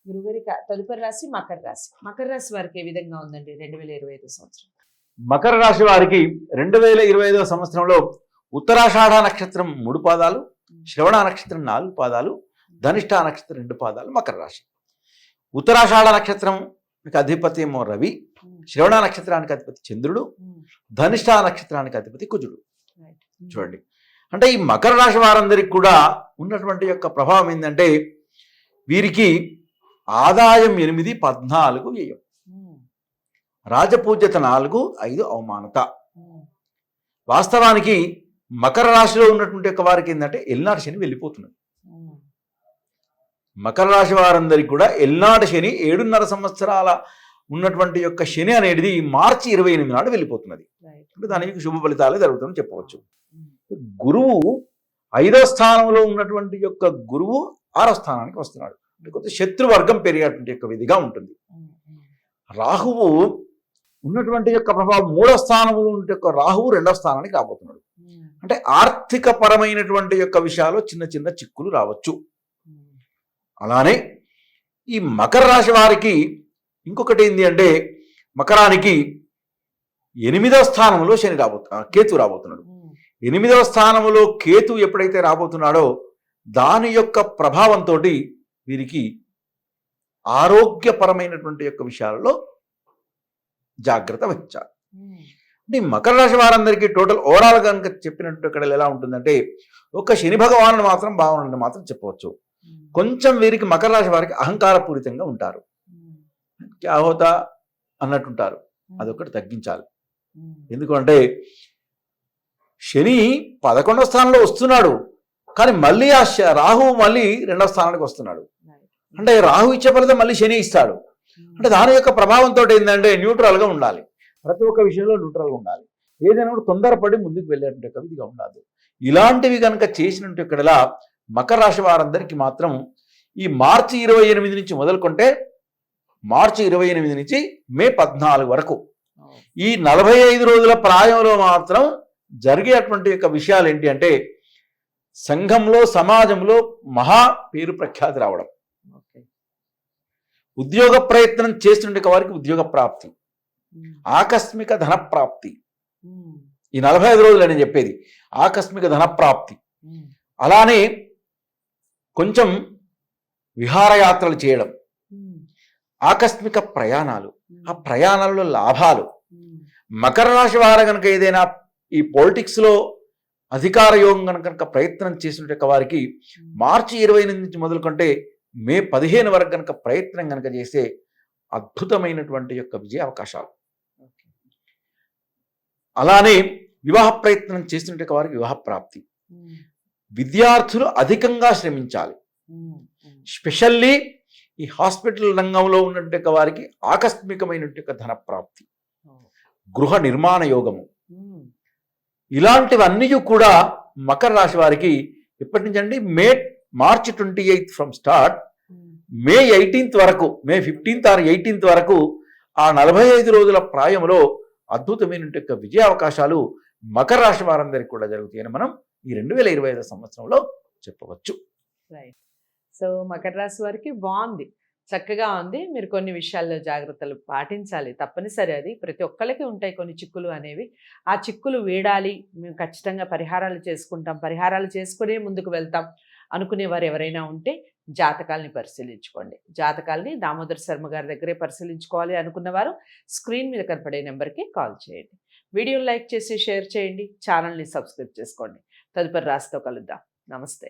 గురుగారి తదుపరి రాశి మకర రాశి. మకర రాశి వారికి ఏ విధంగా ఉందండి 2025 సంవత్సరం? మకర రాశి వారికి 2025 సంవత్సరంలో ఉత్తరాషాఢ నక్షత్రం 3 పాదాలు, శ్రవణ నక్షత్రం 4 పాదాలు, ధనిష్ఠ నక్షత్రం 2 పాదాలు మకర రాశి. ఉత్తరాషాఢ నక్షత్రానికి అధిపతి ఏమో రవి, శ్రవణ నక్షత్రానికి అధిపతి చంద్రుడు, ధనిష్ఠ నక్షత్రానికి అధిపతి కుజుడు. చూడండి, అంటే ఈ మకర రాశి వారందరికీ కూడా ఉన్నటువంటి యొక్క ప్రభావం ఏంటంటే వీరికి ఆదాయం 8, 14 వ్యయం, రాజపూజ్యత 4, 5 అవమానత. వాస్తవానికి మకర రాశిలో ఉన్నటువంటి యొక్క వారికి ఏంటంటే ఎల్నాటి శని వెళ్ళిపోతున్నది. మకర రాశి వారందరికీ కూడా ఎల్నాటి శని 7.5 సంవత్సరాల ఉన్నటువంటి యొక్క శని అనేది మార్చి 28 నాడు వెళ్ళిపోతున్నది. అంటే దానికి శుభ ఫలితాలే జరుగుతుందని చెప్పవచ్చు. గురువు 5వ స్థానంలో ఉన్నటువంటి యొక్క గురువు 6వ స్థానానికి వస్తున్నాడు. అంటే కొంచెం శత్రువర్గం పెరిగేటువంటి యొక్క విధిగా ఉంటుంది. రాహువు ఉన్నటువంటి యొక్క ప్రభావం 3వ స్థానంలో ఉంటే యొక్క రాహువు 2వ స్థానానికి రాబోతున్నాడు. అంటే ఆర్థిక పరమైనటువంటి యొక్క విషయాల్లో చిన్న చిన్న చిక్కులు రావచ్చు. అలానే ఈ మకర రాశి వారికి ఇంకొకటి ఏంటి అంటే మకరానికి 8వ స్థానంలో శని కేతు రాబోతున్నాడు. 8వ స్థానంలో కేతు ఎప్పుడైతే రాబోతున్నాడో దాని యొక్క ప్రభావంతో వీరికి ఆరోగ్యపరమైనటువంటి యొక్క విషయాలలో జాగ్రత్త వహించాలి. అంటే మకర రాశి వారందరికీ టోటల్ ఓవరాల్ కనుక చెప్పినట్టు ఇక్కడ ఎలా ఉంటుందంటే ఒక శని భగవానుడు మాత్రం బాగుండని మాత్రం చెప్పవచ్చు. కొంచెం వీరికి మకర రాశి వారికి అహంకారపూరితంగా ఉంటారు, క్యా హోతా అన్నట్టుంటారు. అదొకటి తగ్గించాలి. ఎందుకంటే శని 11వ స్థానంలో వస్తున్నాడు, కానీ మళ్ళీ ఆ రాహువు మళ్ళీ 2వ స్థానానికి వస్తున్నాడు. అంటే రాహు ఇచ్చే ఫలితం మళ్ళీ శని ఇస్తాడు. అంటే దాని యొక్క ప్రభావంతో ఏంటంటే న్యూట్రల్గా ఉండాలి. ప్రతి ఒక్క విషయంలో న్యూట్రల్గా ఉండాలి. ఏదైనా కూడా తొందరపడి ముందుకు వెళ్ళేటువంటి విధిగా ఉండాలి. ఇలాంటివి కనుక చేసినట్టు ఇక్కడలా మకర రాశి వారందరికీ మాత్రం ఈ మార్చి 28 నుంచి మొదలుకుంటే మార్చి 28 నుంచి మే 14 వరకు ఈ 45 రోజుల ప్రాయంలో మాత్రం జరిగేటువంటి యొక్క విషయాలు ఏంటి అంటే సంఘంలో సమాజంలో మహా పేరు ప్రఖ్యాతి రావడం, ఉద్యోగ ప్రయత్నం చేస్తుండే వారికి ఉద్యోగ ప్రాప్తి, ఆకస్మిక ధన ప్రాప్తి. ఈ 45 రోజులు నేను చెప్పేది ఆకస్మిక ధన ప్రాప్తి. అలానే కొంచెం విహారయాత్రలు చేయడం, ఆకస్మిక ప్రయాణాలు, ఆ ప్రయాణాలలో లాభాలు. మకర రాశి వారు కనుక ఏదైనా ఈ పొలిటిక్స్లో అధికార యోగం కనుక ప్రయత్నం చేసినట్టు వారికి మార్చి 28 నుంచి మొదలుకుంటే మే 15 వరకు కనుక ప్రయత్నం కనుక చేస్తే అద్భుతమైనటువంటి యొక్క విజయ అవకాశాలు. అలానే వివాహ ప్రయత్నం చేసినట్టు వారికి వివాహ ప్రాప్తి. విద్యార్థులు అధికంగా శ్రమించాలి. స్పెషల్లీ ఈ హాస్పిటల్ రంగంలో ఉన్నటువంటి వారికి ఆకస్మికమైనటువంటి ధన ప్రాప్తి, గృహ నిర్మాణ యోగము, ఇలాంటివన్నీ కూడా మకర రాశి వారికి ఎప్పటి నుంచి అండి మార్చి 28 ఫ్రమ్ స్టార్ట్ మే 18 వరకు, మే 15th or 18th వరకు ఆ 45 రోజుల ప్రాయంలో అద్భుతమైనటువంటి విజయ అవకాశాలు మకర రాశి వారందరికీ కూడా జరుగుతాయని మనం ఈ 2025 సంవత్సరంలో చెప్పవచ్చు. రైట్. సో మకర రాశి వారికి బాగుంది, చక్కగా ఉంది. మీరు కొన్ని విషయాల్లో జాగ్రత్తలు పాటించాలి, తప్పనిసరి. అది ప్రతి ఒక్కరికి ఉంటాయి కొన్ని చిక్కులు అనేవి. ఆ చిక్కులు వీడాలి, మేము ఖచ్చితంగా పరిహారాలు చేసుకుంటాం, పరిహారాలు చేసుకునే ముందుకు వెళ్తాం అనుకునే వారు ఎవరైనా ఉంటే జాతకాలని పరిశీలించుకోండి. జాతకాలని దామోదర్ శర్మ గారి దగ్గరే పరిశీలించుకోవాలి అనుకున్నవారు స్క్రీన్ మీద కనపడే నెంబర్కి కాల్ చేయండి. వీడియోని లైక్ చేసి షేర్ చేయండి, ఛానల్ని సబ్స్క్రైబ్ చేసుకోండి. తదుపరి రాశితో కలుద్దాం. నమస్తే.